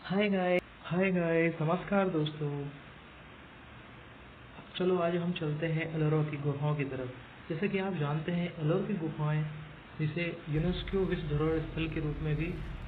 Hi guys, नमस्कार दोस्तों। चलो आज हम चलते हैं एलोरा की गुफाओं की तरफ। जैसे कि आप जानते हैं, एलोरा की गुफाएं जिसे यूनेस्को विश्व धरोहर स्थल के रूप में भी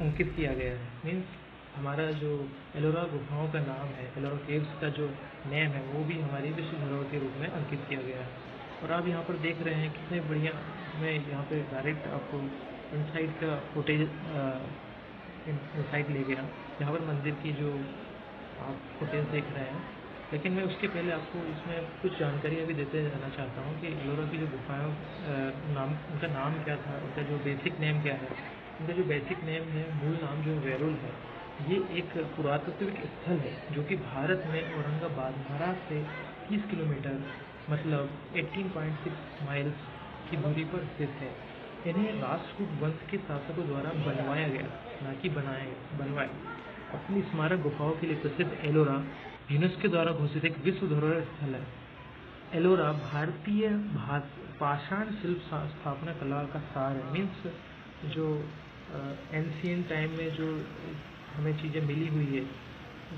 अंकित किया गया है। मीन्स हमारा जो एलोरा गुफाओं का नाम है, एलोरा केव्स का जो नेम है, वो भी हमारी विश्व धरोहर के रूप में अंकित किया गया है। और आप यहाँ पर देख रहे हैं कितने बढ़िया। मैं यहाँ पे डायरेक्ट आपको इनसाइड का फुटेज इनसाइड ले गया, यहाँ पर मंदिर की जो आप फुटेज देख रहे हैं। लेकिन मैं उसके पहले आपको इसमें कुछ जानकारियाँ भी देते रहना चाहता हूँ कि एलोरा की जो गुफाएं उनका नाम क्या था, उनका जो बेसिक नेम क्या है। उनका जो बेसिक नेम है, मूल नाम जो वेरुल है, ये एक पुरातात्विक स्थल है जो कि भारत में औरंगाबाद महाराष्ट्र से 30 किलोमीटर मतलब 18.6 माइल्स की दूरी पर स्थित है। इन्हें राष्ट्रकूट वंश के शासकों द्वारा बनवाया गया, ना कि बनवाया। अपनी स्मारक गुफाओं के लिए प्रसिद्ध एलोरा यूनेस्को द्वारा घोषित एक विश्व धरोहर स्थल है। एलोरा भारतीय पाषाण शिल्प स्थापना कला का सार है। मीन्स जो एंशियंट टाइम में जो हमें चीज़ें मिली हुई है,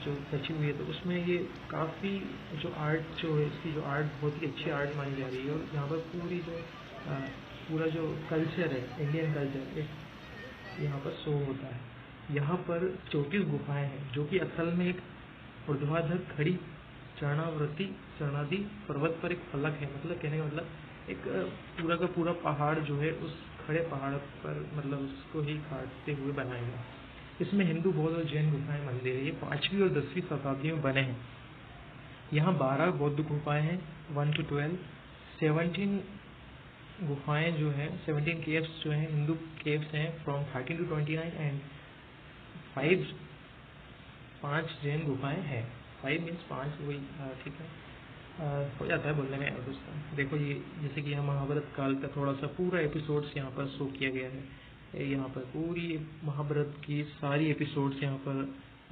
जो बची हुई है, तो उसमें ये काफ़ी जो आर्ट जो है, इसकी जो आर्ट बहुत ही अच्छी आर्ट मानी जा रही है। और यहाँ पर पूरा जो कल्चर है, इंडियन कल्चर, एक यहाँ पर शो होता है। यहाँ पर 34 गुफाएं हैं जो कि असल में एक ऊर्ध्वाधर खड़ी चरणादी पर्वत पर एक फलक है। मतलब कहने का मतलब एक पूरा का पूरा पहाड़ जो है, उस खड़े पहाड़ पर मतलब उसको ही काटते हुए बनाया गया। इसमें हिंदू, बौद्ध और जैन गुफाएं मंदिर है। ये 5वीं और 10वीं शताब्दी में बने हैं। यहाँ 12 बौद्ध गुफाएं हैं, 1 to 12। 17 गुफाएं जो है, 17 केव्स जो हैं, हिंदू केव्स हैं फ्रॉम 13 to 29 एंड 5 जैन गुफाएं हैं। 5 मीन्स 5, वही ठीक है, हो जाता है बोलने में दोस्तों। देखो ये जैसे कि यहाँ महाभारत काल का थोड़ा सा पूरा एपिसोड्स यहाँ पर शो किया गया है। यहाँ पर पूरी महाभारत की सारी एपिसोड्स यहाँ पर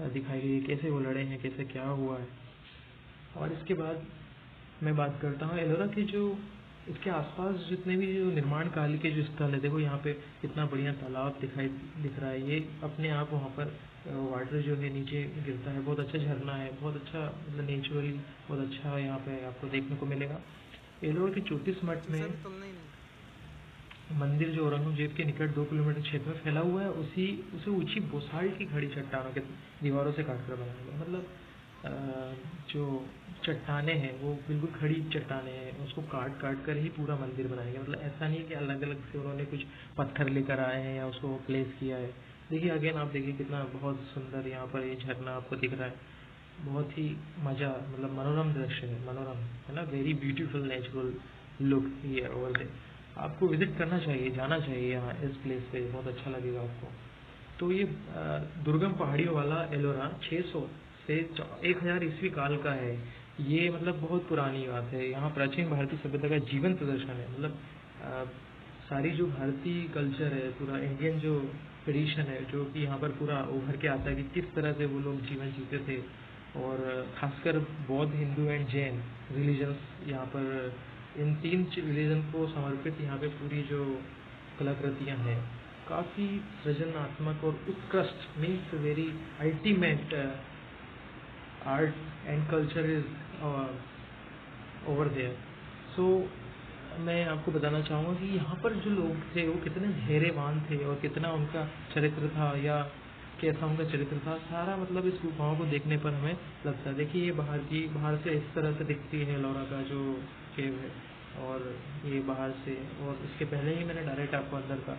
दिखाई गई है, कैसे वो लड़े हैं, कैसे क्या हुआ है। और इसके बाद मैं बात करता हूँ एलोरा के जो इसके आसपास जितने भी जो निर्माण काल के जो स्थल है। देखो यहाँ पे कितना बढ़िया तालाब दिख रहा है। ये अपने आप वहाँ पर वाटर जो है नीचे गिरता है। बहुत अच्छा झरना है, बहुत अच्छा मतलब नेचुरली बहुत अच्छा यहाँ पे आपको देखने को मिलेगा। एलोरा के ज्योतिष मठ में मंदिर जो औरंगजेब के निकट 2 किलोमीटर क्षेत्र में फैला हुआ है, उसे ऊंची बोसाल्ट की खड़ी चट्टानों के दीवारों से काटकर बनाया गया। मतलब जो चट्टाने हैं वो बिल्कुल खड़ी चट्टाने हैं, उसको काट कर ही पूरा मंदिर बनाया गया। मतलब ऐसा नहीं है कि अलग अलग से उन्होंने कुछ पत्थर लेकर आए हैं या उसको प्लेस किया है। देखिए अगेन आप देखिए कितना बहुत सुंदर यहाँ पर ये झरना आपको दिख रहा है। बहुत ही मतलब मनोरम दृश्य है, मनोरम है ना। Very beautiful natural look here over there. आपको विजिट करना चाहिए, जाना चाहिए यहाँ इस प्लेस पे, बहुत अच्छा लगेगा आपको। तो ये दुर्गम पहाड़ियों वाला एलोरा 600 से 1000 ईस्वी काल का है। ये मतलब बहुत पुरानी बात है। यहाँ प्राचीन भारतीय सभ्यता का जीवन प्रदर्शन है। मतलब सारी जो भारतीय कल्चर है, पूरा इंडियन जो ट्रेडिशन है, जो कि यहाँ पर पूरा उभर के आता है कि किस तरह से वो लोग जीवन जीते थे। और खासकर बौद्ध, हिंदू एंड जैन रिलीजन्स, यहाँ पर इन 3 रिलीजन को समर्पित यहाँ पे पूरी जो कलाकृतियाँ हैं, काफ़ी सृजनात्मक और उत्कृष्ट, means very ultimate art and culture is over there. So मैं आपको बताना चाहूँगा कि यहाँ पर जो लोग थे वो कितने धैर्यवान थे और कितना उनका चरित्र था, या कैसा उनका चरित्र था, सारा मतलब इस गुफाओं को देखने पर हमें लगता है। देखिए ये बाहर से इस तरह से दिखती है एलोरा का जो केव है, और ये बाहर से, और इसके पहले ही मैंने डायरेक्ट आपको अंदर का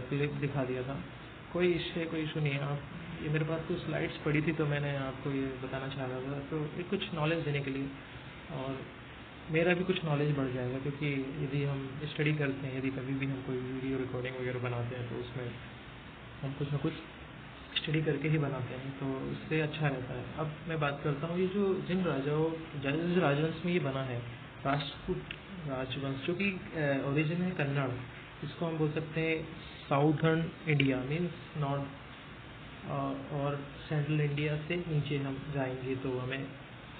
क्लिप दिखा दिया था। कोई इशू नहीं है। आप ये मेरे पास कुछ स्लाइड्स पड़ी थी तो मैंने आपको ये बताना चाह रहा था, तो ये कुछ नॉलेज देने के लिए, और मेरा भी कुछ नॉलेज बढ़ जाएगा। क्योंकि यदि हम स्टडी करते हैं, यदि कभी भी हम कोई वीडियो रिकॉर्डिंग वगैरह बनाते हैं, तो उसमें हम कुछ ना कुछ स्टडी करके ही बनाते हैं, तो उससे अच्छा रहता है। अब मैं बात करता हूँ, ये जो जिन राजवंश में ये बना है, राष्ट्रकूट राजवंश, जो कि ओरिजिन है कन्नड़। इसको हम बोल सकते हैं साउथर्न इंडिया, मीन्स नॉर्थ और सेंट्रल इंडिया से नीचे हम जाएंगे तो हमें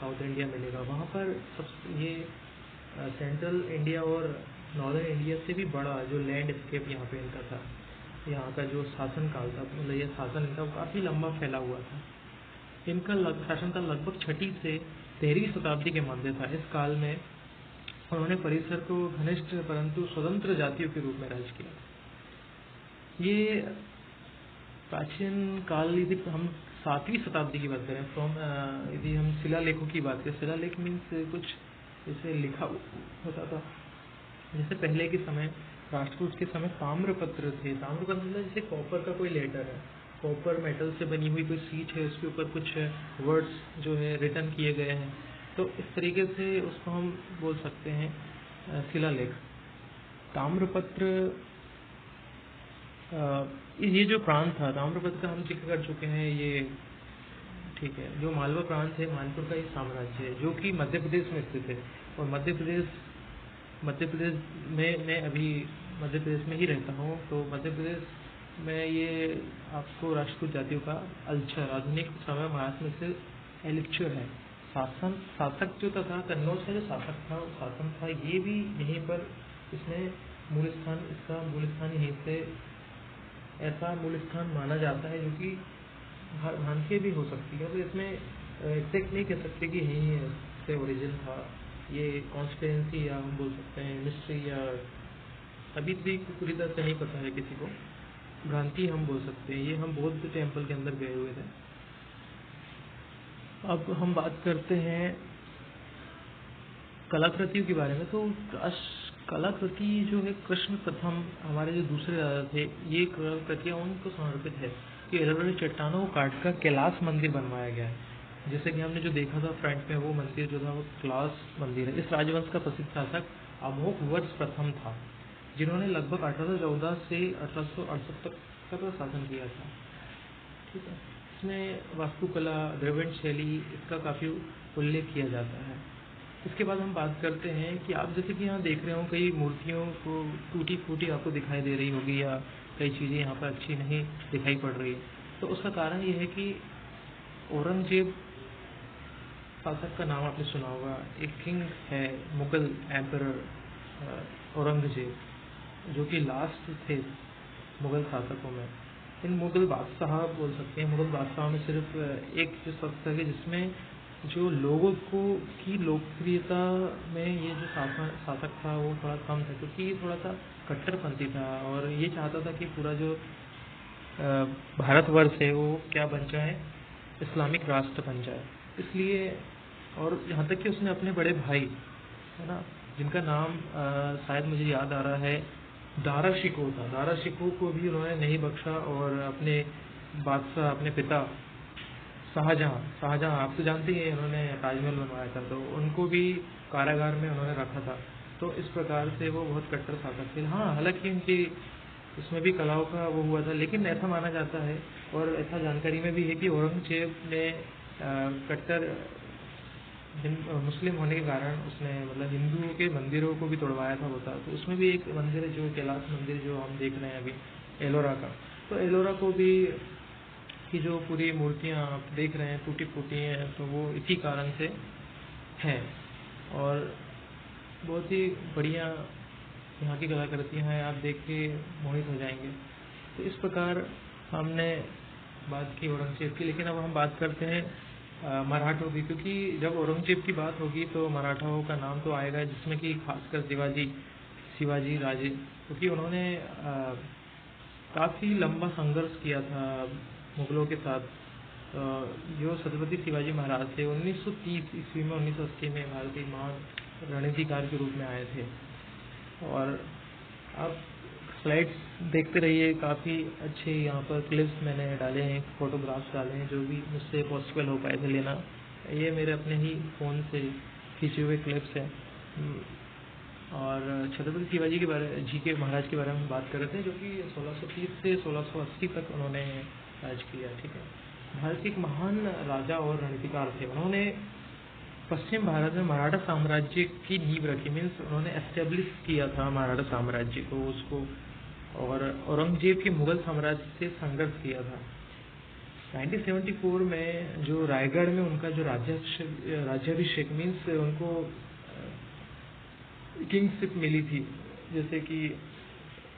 साउथ इंडिया मिलेगा। वहाँ पर ये सेंट्रल इंडिया और नॉर्दर्न इंडिया से भी बड़ा जो लैंडस्केप यहाँ पे इनका था। यहाँ का जो शासन काल था, मतलब ये शासन इनका काफ़ी लंबा फैला हुआ था। इनका शासनकाल लगभग 6वीं से 13वीं शताब्दी के मध्य था। इस काल में उन्होंने परिसर को घनिष्ठ परंतु स्वतंत्र जातियों के रूप में राज किया। ये प्राचीन काल, यदि हम 7वीं शताब्दी की बात करें, यदि हम शिलालेखों की बात करें, शिलालेख मीन्स कुछ जैसे लिखा होता था। जैसे पहले के समय राष्ट्रकूट के समय ताम्रपत्र थे। ताम्रपत्र मतलब जैसे कॉपर का कोई लेटर है, कॉपर मेटल से बनी हुई कोई सीट है, उसके ऊपर कुछ वर्ड्स जो है रिटर्न किए गए हैं, तो इस तरीके से उसको हम बोल सकते हैं शिलालेख। ताम्रपत्र, ये जो प्रांत था, ताम्रपत्र का हम जिक्र कर चुके हैं, ये ठीक है। जो मालवा प्रांत है, मानपुर का ही साम्राज्य है, जो कि मध्य प्रदेश में स्थित है। और मध्य प्रदेश में मैं अभी मध्य प्रदेश में ही रहता हूँ। तो मध्य प्रदेश में ये आपको राष्ट्रकूट जातियों का अल्चर, आधुनिक समय महाराष्ट्र में से एलिक्चर है। शासक जो था, कन्नौज का जो शासक था, शासन था, ये भी यहीं पर, इसका मूल स्थान यहीं से, ऐसा मूल स्थान माना जाता है, जो कि भ्रांति भी हो सकती है। तो इसमें एग्जैक्ट नहीं कह सकते कि यहीं से ओरिजिन था। ये कॉन्स्पिरेंसी या हम बोल सकते हैं मिस्ट्री, या अभी भी पूरी तरह से नहीं पता है किसी को, भ्रांति हम बोल सकते हैं। ये हम बौद्ध टेम्पल के अंदर गए हुए थे। अब हम बात करते हैं कलाकृतियों के बारे में। तो कलाकृति जो है, कृष्ण प्रथम हमारे जो दूसरे राजा थे, ये कलाकृतियाँ उनको समर्पित है कि अलग अलग चट्टानों को काट कर कैलाश मंदिर बनवाया गया है। जैसे कि हमने जो देखा था फ्रंट में, वो मंदिर जो था वो कैलाश मंदिर है। इस राजवंश का प्रसिद्ध शासक अमोघवर्ष प्रथम था, जिन्होंने लगभग 1814 से 1868 तक का शासन किया था। ठीक है। इसमें वास्तुकला, द्रविड़ शैली, इसका काफ़ी उल्लेख किया जाता है। इसके बाद हम बात करते हैं कि आप जैसे कि यहाँ देख रहे हो, कई मूर्तियों को टूटी फूटी आपको दिखाई दे रही होगी, या कई चीज़ें यहाँ पर अच्छी नहीं दिखाई पड़ रही है। तो उसका कारण ये है कि औरंगजेब शासक का नाम आपने सुना होगा। एक किंग है, मुगल एम्परर औरंगजेब, जो कि लास्ट थे मुगल शासकों में। इन मुगल बादशाह बोल सकते हैं, मुगल बादशाह में सिर्फ एक जो शख्स है जिसमें जो लोगों को की लोकप्रियता में ये जो शासक था वो थोड़ा कम था, क्योंकि ये थोड़ा सा कट्टरपंथी था और ये चाहता था कि पूरा जो भारतवर्ष है वो क्या बन जाए, इस्लामिक राष्ट्र बन जाए। इसलिए, और यहाँ तक कि उसने अपने बड़े भाई है ना, जिनका नाम शायद मुझे याद आ रहा है, दारा शिकोह था, दारा शिकोह को भी उन्होंने नहीं बख्शा। और अपने बादशाह, अपने पिता शाहजहां, आप तो जानते हैं उन्होंने ताजमहल बनवाया था, तो उनको भी कारागार में उन्होंने रखा था। तो इस प्रकार से वो बहुत कट्टर शासक थे। हाँ, हालांकि उनकी उसमें भी कलाओं का वो हुआ था, लेकिन ऐसा माना जाता है और ऐसा जानकारी में भी है कि औरंगजेब ने कट्टर मुस्लिम होने के कारण उसने मतलब हिंदुओं के मंदिरों को भी तोड़वाया था होता। तो उसमें भी एक मंदिर है जो कैलाश मंदिर, जो हम देख रहे हैं अभी एलोरा का। तो एलोरा को भी की जो पूरी मूर्तियाँ आप देख रहे हैं टूटी फूटी हैं, तो वो इसी कारण से हैं। और बहुत ही बढ़िया यहाँ की कलाकृतियाँ हैं, आप देख के मोहित हो जाएंगे। तो इस प्रकार हमने बात की औरंगजेब की, लेकिन अब हम बात करते हैं मराठों की, क्योंकि जब औरंगजेब की बात होगी तो मराठाओं का नाम तो आएगा, जिसमें कि खासकर शिवाजी राजे, क्योंकि उन्होंने काफ़ी लंबा संघर्ष किया था मुगलों के साथ। जो छत्रपति शिवाजी महाराज थे 1930 ईस्वी में, 1980 में भारतीय महान रणनीतिकार के रूप में आए थे। और आप स्लाइड्स देखते रहिए, काफ़ी अच्छे यहाँ पर क्लिप्स मैंने डाले हैं, फोटोग्राफ्स डाले हैं, जो भी मुझसे पॉसिबल हो पाए थे लेना। ये मेरे अपने ही फ़ोन से खींचे हुए क्लिप्स हैं। और छत्रपति शिवाजी के महाराज के बारे में बात कर रहे थे, जो कि 1630 से 1680 तक उन्होंने राज किया। ठीक है। भारत के एक महान राजा और रणनीतिकार थे। उन्होंने पश्चिम भारत में मराठा साम्राज्य की नींव रखी, मीन्स उन्होंने एस्टेब्लिश किया था मराठा साम्राज्य को, उसको, और औरंगजेब के मुगल साम्राज्य से संघर्ष किया था। 1974 में जो रायगढ़ में उनका जो राज्याभिषेक मीन्स उनको किंगशिप मिली थी, जैसे कि,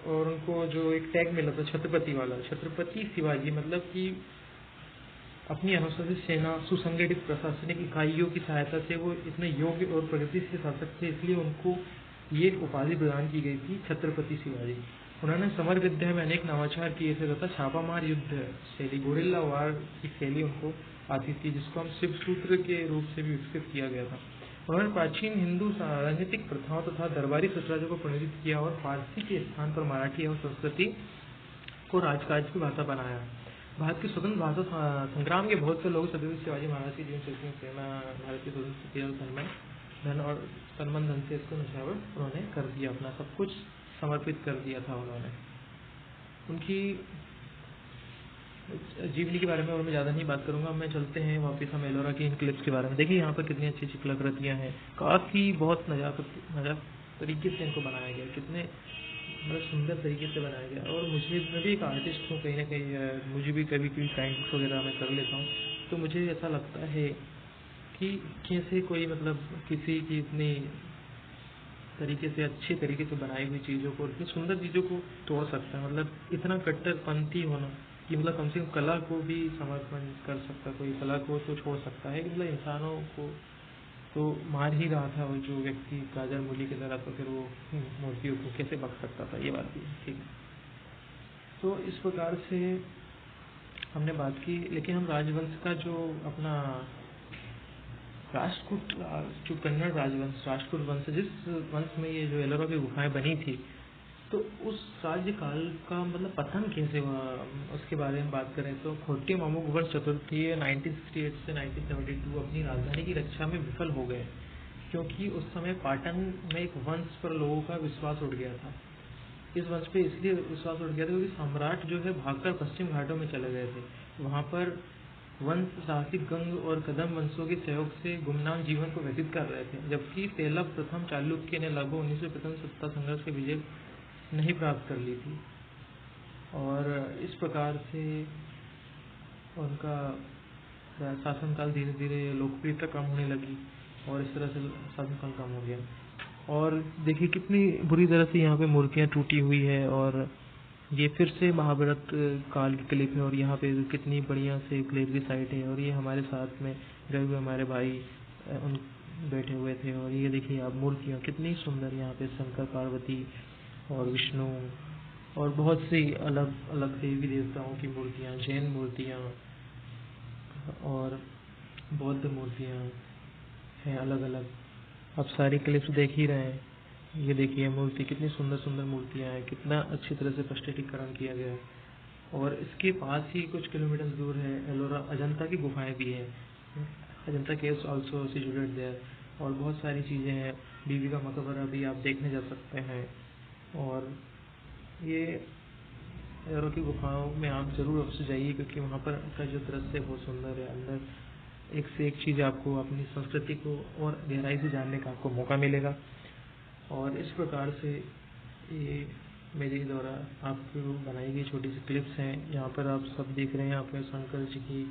और उनको जो एक टैग मिला था छत्रपति वाला, छत्रपति शिवाजी, मतलब कि अपनी अनुशासित सेना, सुसंगठित प्रशासनिक इकाइयों की सहायता से वो इतने योग्य और प्रगतिशील शासक थे, इसलिए उनको ये उपाधि प्रदान की गई थी छत्रपति शिवाजी। उन्होंने समर विद्या में अनेक नवाचार किए थे तथा छापामार युद्ध शैली, गोरिल्ला वार की शैली उनको आती थी, जिसको हम शिव सूत्र के रूप से भी विकसित किया गया था। उन्होंने प्राचीन हिंदू राजनीतिक प्रथाओं तथा दरबारी सचराचों को प्रेरित किया और फारसी के स्थान पर मराठी एवं संस्कृति को राजकाज की भाषा बनाया। भारत के स्वतंत्र भाषा संग्राम के बहुत से लोग छत्रपति शिवाजी महाराज की जीवन शैली में प्रेरणा, भारत की स्वतंत्रता धन और तन धन से इसको नशावर उन्होंने कर दिया, अपना सब कुछ समर्पित कर दिया था उन्होंने। उनकी जीवनी के बारे में और मैं ज़्यादा नहीं बात करूंगा। मैं चलते हैं वापस हम एलोरा की इन क्लिप्स के बारे में। देखिए यहाँ पर कितनी अच्छी अच्छी कलाकृतियाँ हैं, काफ़ी बहुत नजाकत तरीके से इनको बनाया गया, कितने मतलब सुंदर तरीके से बनाया गया। और मैं भी एक आर्टिस्ट हूँ, कहीं ना कहीं मुझे भी कभी कोई पेंटिंग्स वगैरह मैं कर लेता हूँ, तो मुझे ऐसा लगता है कि कैसे कोई मतलब किसी की इतनी तरीके से अच्छे तरीके से बनाई हुई चीज़ों को, इतनी सुंदर चीज़ों को तोड़ सकता है। मतलब इतना कट्टरपंथी होना कि मतलब कम से कम कला को भी समर्पण कर सकता, कोई कला को तो छोड़ सकता है, मतलब इंसानों को तो मार ही रहा था वो जो व्यक्ति गाजर मूली की तरह, तो फिर वो मूर्तियों को कैसे बक सकता था, ये बात भी ठीक है। तो इस प्रकार से हमने बात की, लेकिन हम राजवंश का जो अपना राष्ट्रकूट जो कन्नड़ राजवंश, राष्ट्रकूट वंश, जिस वंश में ये जो एलोरा की गुफाएं बनी थी, तो उस राज्यकाल का मतलब पतन कैसे हुआ, उसके बारे में बात करें तो खोटियम अमोघवर्ष चतुर्थी 1968 से 1972 अपनी राजधानी की रक्षा में विफल हो गए, क्योंकि उस समय पाटन में एक वंश पर लोगों का विश्वास उठ गया था। इस वंश पे इसलिए विश्वास उठ गया था क्योंकि सम्राट जो है भागकर पश्चिम घाटों में चले गए थे। वहाँ पर वंश साहसिक गंग और कदम वंशों के सहयोग से गुमनाम जीवन को व्यतीत कर रहे थे, जबकि प्रथम चालुक्य ने लगभग 1955 सत्ता संघर्ष के विजय नहीं प्राप्त कर ली थी। और इस प्रकार से उनका शासनकाल धीरे धीरे लोकप्रियता कम होने लगी और इस तरह से शासनकाल कम हो गया। और देखिए कितनी बुरी तरह से यहाँ पे मूर्तियाँ टूटी हुई है, और ये फिर से महाभारत काल की क्लिप है, और यहाँ पे कितनी बढ़िया से क्लिप की साइट है, और ये हमारे साथ में गए हुए हमारे भाई उन बैठे हुए थे। और ये देखिए आप मूर्तियाँ कितनी सुंदर, यहाँ पे शंकर पार्वती और विष्णु और बहुत सी अलग अलग देवी देवताओं की मूर्तियाँ, जैन मूर्तियाँ और बौद्ध मूर्तियाँ हैं अलग अलग। आप सारी क्लिप्स देख ही रहे हैं। ये देखिए मूर्ति कितनी सुंदर सुंदर मूर्तियाँ हैं, कितना अच्छी तरह से प्रस्तुतिकरण किया गया है। और इसके पास ही कुछ किलोमीटर दूर है एलोरा अजंता की गुफाएं भी है, Ajanta caves also situated there, और बहुत सारी चीज़ें हैं। बीबी का मकबरा भी आप देखने जा सकते हैं। और ये एलोरा की गुफाओं में आप ज़रूर अवश्य जाइए, क्योंकि वहाँ पर का जो दृश्य है बहुत सुंदर है। अंदर एक से एक चीज़ आपको अपनी संस्कृति को और गहराई से जानने का आपको मौका मिलेगा। और इस प्रकार से ये मेरे द्वारा आपको बनाई गई छोटी सी क्लिप्स हैं। यहाँ पर आप सब देख रहे हैं, यहाँ पर शंकर जी की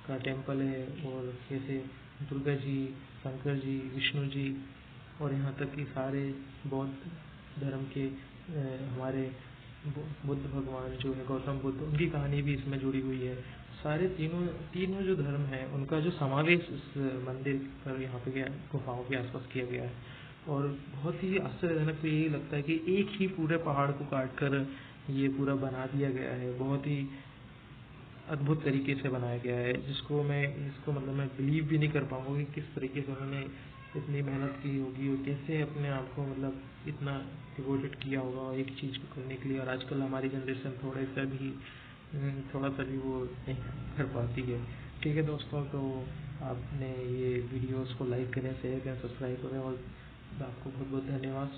का टेम्पल है, और कैसे दुर्गा जी, शंकर जी, विष्णु जी, और यहाँ तक कि सारे बौद्ध धर्म के हमारे बुद्ध भगवान जो है गौतम बुद्ध, उनकी कहानी भी इसमें जुड़ी हुई है। सारे तीनों जो धर्म है उनका जो समावेश इस मंदिर पर यहाँ पे गुफाओं के आसपास किया गया है। और बहुत ही आश्चर्यजनक तो यही लगता है कि एक ही पूरे पहाड़ को काट कर ये पूरा बना दिया गया है। बहुत ही अद्भुत तरीके से बनाया गया है, जिसको मतलब मैं बिलीव भी नहीं कर पाऊंगा कि किस तरीके से उन्होंने इतनी मेहनत की होगी और कैसे अपने आप को मतलब इतना डिवोटेड किया होगा एक चीज़ को करने के लिए। और आजकल हमारी जनरेशन थोड़ा सा भी वो नहीं कर पाती है। ठीक है दोस्तों, तो आपने ये वीडियोस को लाइक करें, शेयर करें, सब्सक्राइब करें, और आपको बहुत बहुत धन्यवाद।